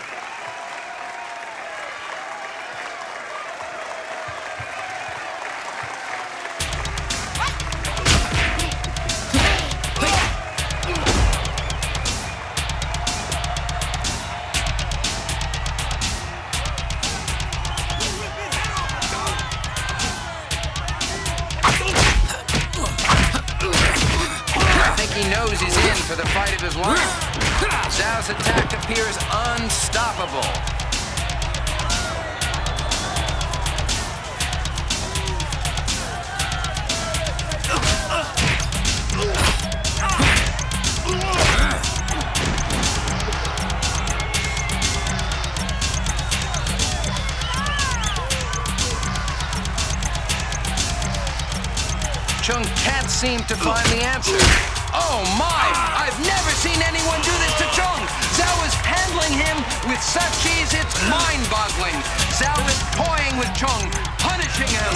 He knows he's in for the fight of his life. Zhao's attack appears unstoppable. Chung can't seem to find the answer. Oh my! I've never seen anyone do this to Chung! Zhao is handling him with such ease, it's mind-boggling. Zhao is toying with Chung, punishing him.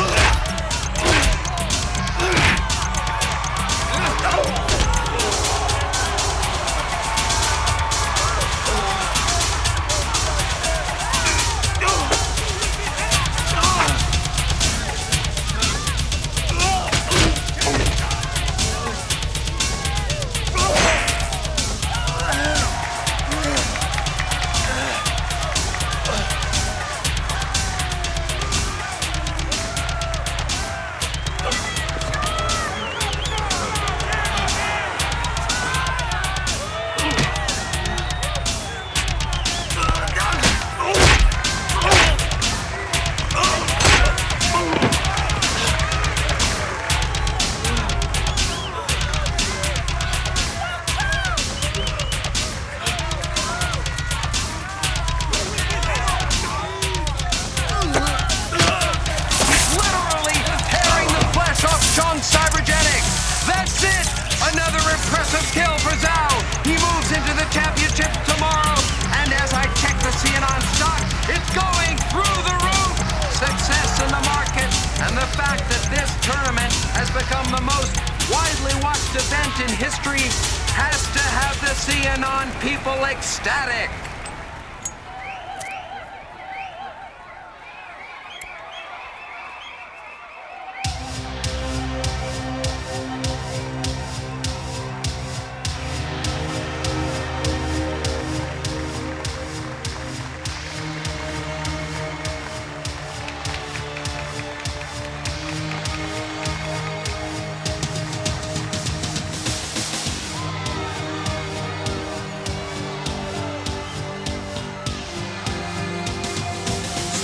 the most widely watched event in history has to have the CNN people ecstatic.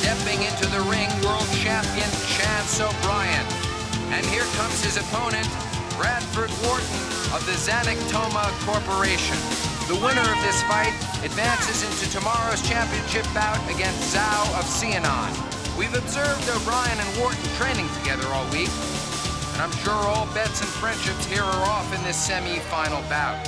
Stepping into the ring, world champion Chance O'Brien. And here comes his opponent, Bradford Wharton of the Xanactoma Corporation. The winner of this fight advances into tomorrow's championship bout against Zhao of CNN. We've observed O'Brien and Wharton training together all week, and I'm sure all bets and friendships here are off in this semi-final bout.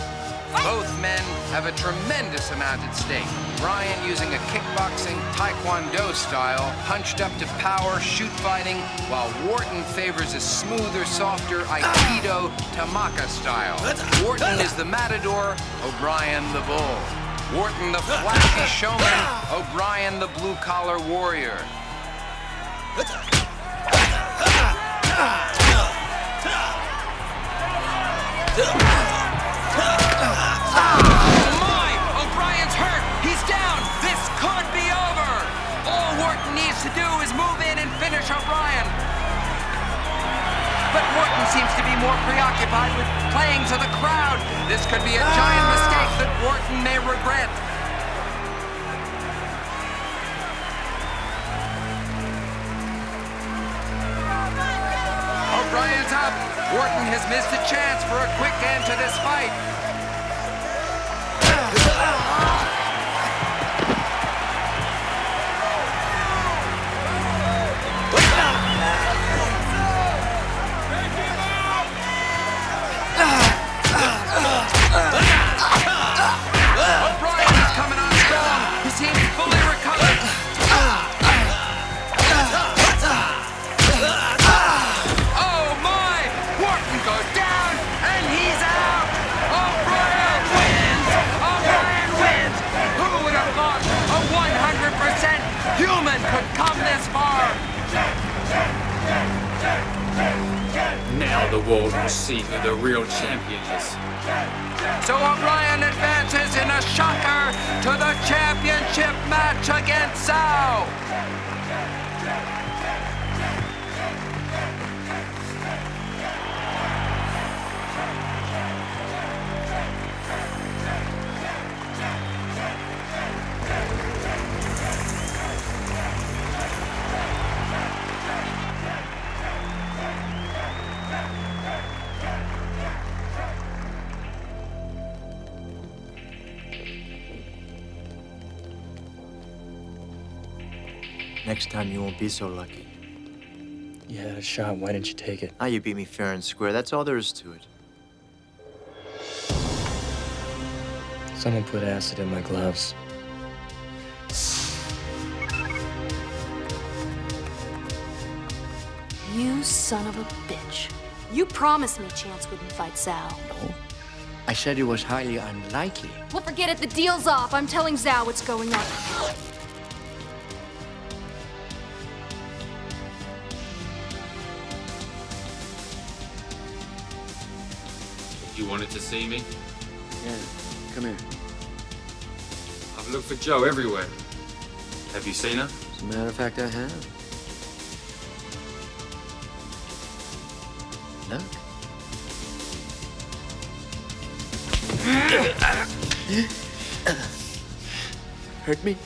Both men have a tremendous amount at stake. Bryan using a kickboxing, taekwondo style, punched up to power, shoot fighting, while Wharton favors a smoother, softer aikido, tamaka style. Wharton is the matador, O'Brien the bull. Wharton the flashy showman, O'Brien the blue-collar warrior. To do is move in and finish O'Brien. But Wharton seems to be more preoccupied with playing to the crowd. This could be a giant mistake that Wharton may regret. O'Brien's up. Wharton has missed a chance for a quick end to this fight. O'Brien is coming on strong. He seems fully recovered. Oh my! Wharton goes down and he's out. O'Brien wins. O'Brien wins. Who would have thought a 100% human could come this far? Now the world will see who the real champion is. So O'Brien advances in a shocker to the championship match against Zhao. Next time you won't be so lucky. You had a shot. Why didn't you take it? You beat me fair and square. That's all there is to it. Someone put acid in my gloves. You son of a bitch. You promised me Chance wouldn't fight Zhao. No. I said it was highly unlikely. Well, forget it. The deal's off. I'm telling Zhao what's going on. You wanted to see me? Yeah, come here. I've looked for Jo everywhere. Have you seen her? As a matter of fact, I have. Look. Hurt me,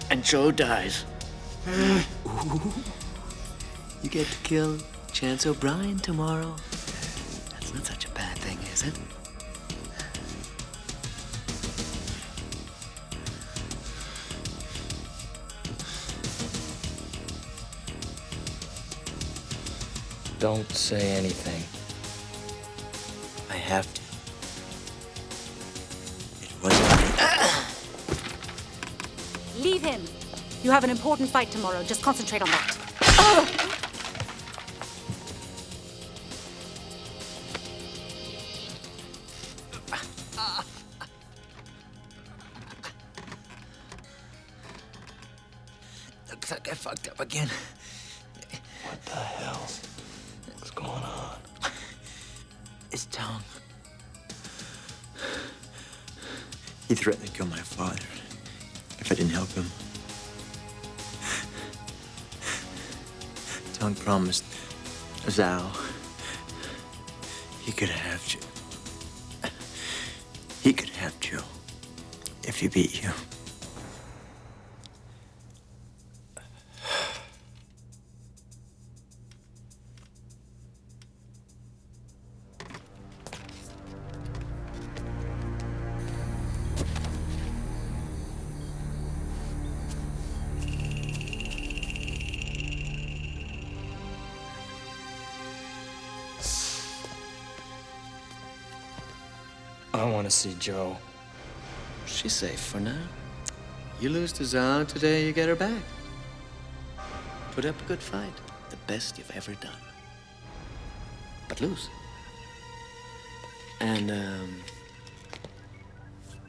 and Jo dies. Ooh. You get to kill Chance O'Brien tomorrow. That's not such a bad thing, is it? Don't say anything. I have to. It wasn't me. Leave him. You have an important fight tomorrow. Just concentrate on that. Looks like I fucked up again. What the hell? What's going on? His tongue. He threatened to kill my father if I didn't help him. Tongue promised Zhao he could have you. He could have you if he beat you. I want to see Joe. She's safe for now. You lose to Zhao today, you get her back. Put up a good fight. The best you've ever done. But lose. And,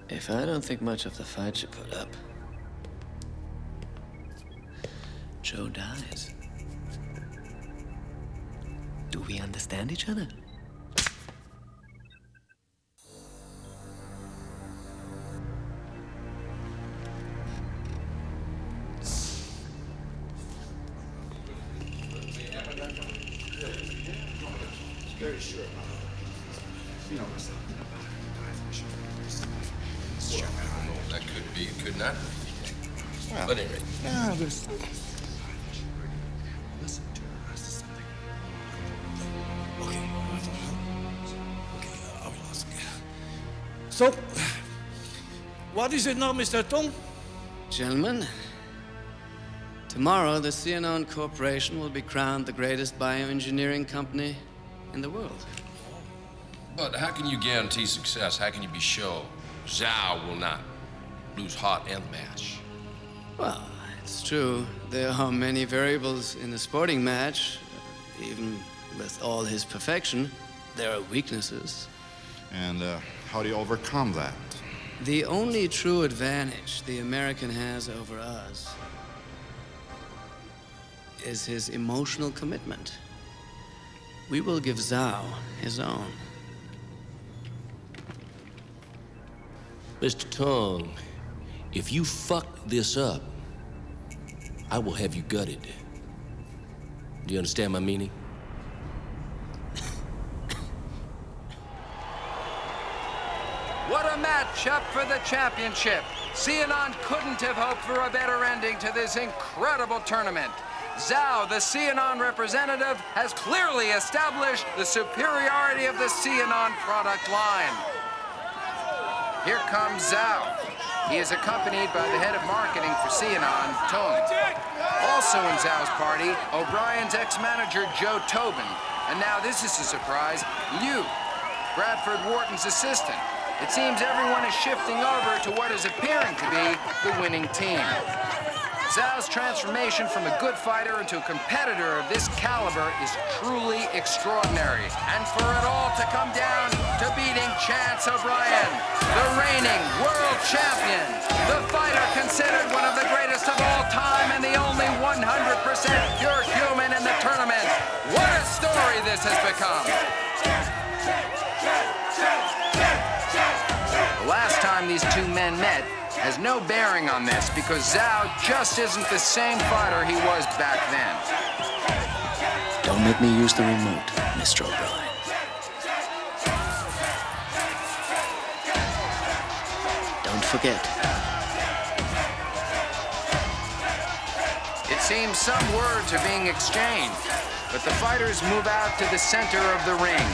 if I don't think much of the fight you put up, Joe dies. Do we understand each other? Very sure. You know what's up. That could be, it could not. Well, But anyway. Yeah, listen. Okay. I will ask. So, what is it now, Mr. Tong? Gentlemen, tomorrow the Cianon Corporation will be crowned the greatest bioengineering company in the world. But how can you guarantee success? How can you be sure Zhao will not lose heart and the match? Well, it's true. There are many variables in a sporting match. Even with all his perfection, there are weaknesses. And how do you overcome that? The only true advantage the American has over us is his emotional commitment. We will give Zhao his own. Mr. Tong, if you fuck this up, I will have you gutted. Do you understand my meaning? What a matchup for the championship. Cianon couldn't have hoped for a better ending to this incredible tournament. Zhao, the Cianon representative, has clearly established the superiority of the Cianon product line. Here comes Zhao. He is accompanied by the head of marketing for Cianon, Tong. Also in Zhao's party, O'Brien's ex-manager, Joe Tobin. And now this is a surprise, Liu, Bradford Wharton's assistant. It seems everyone is shifting over to what is appearing to be the winning team. Zhao's transformation from a good fighter into a competitor of this caliber is truly extraordinary. And for it all to come down to beating Chance O'Brien, the reigning world champion, the fighter considered one of the greatest of all time and the only 100% pure human in the tournament. What a story this has become. The last time these two men met has no bearing on this because Zhao just isn't the same fighter he was back then. Don't make me use the remote, Mr. O'Brien. Don't forget. It seems some words are being exchanged, but the fighters move out to the center of the ring.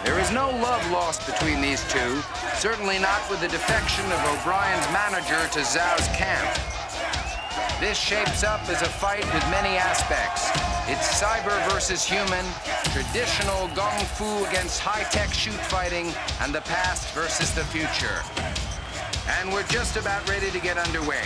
There is no love lost between these two, certainly not with the defection of O'Brien's manager to Zhao's camp. This shapes up as a fight with many aspects. It's cyber versus human, traditional gung fu against high-tech shoot fighting, and the past versus the future. And we're just about ready to get underway.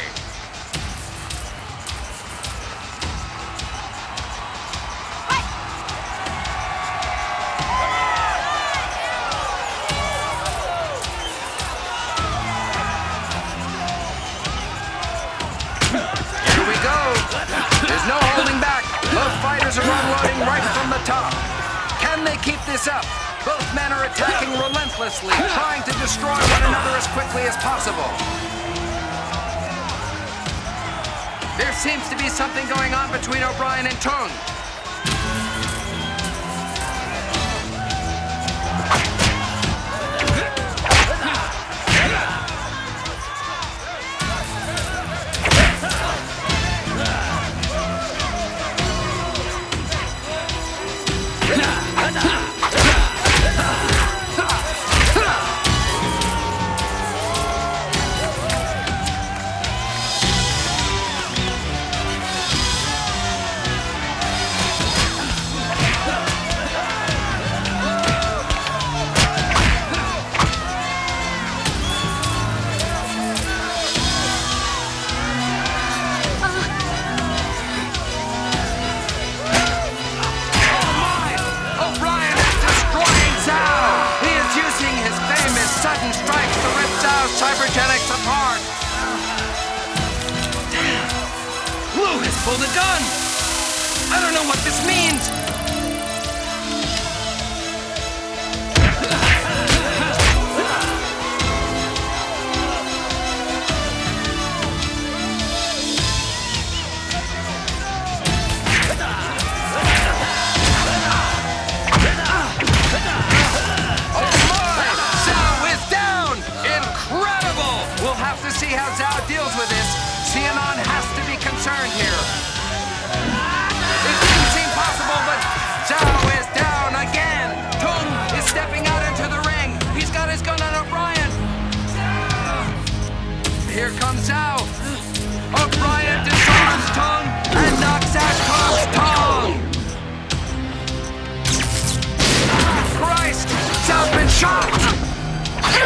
this up. Both men are attacking relentlessly, trying to destroy one another as quickly as possible. There seems to be something going on between O'Brien and Tung. Pull the gun! I don't know what this means! We'll have to see how Zhao deals with this. Xianon has to be concerned here. It didn't seem possible, but Zhao is down again. Tung is stepping out into the ring. He's got his gun on O'Brien. Here comes Zhao. O'Brien disarms Tung and knocks out Tung's tongue. Christ! Zhao's been shot!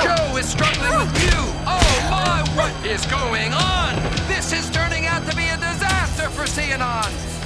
Joe is struggling with Pew. Oh my, what is going on? This is turning out to be a disaster for Xianon.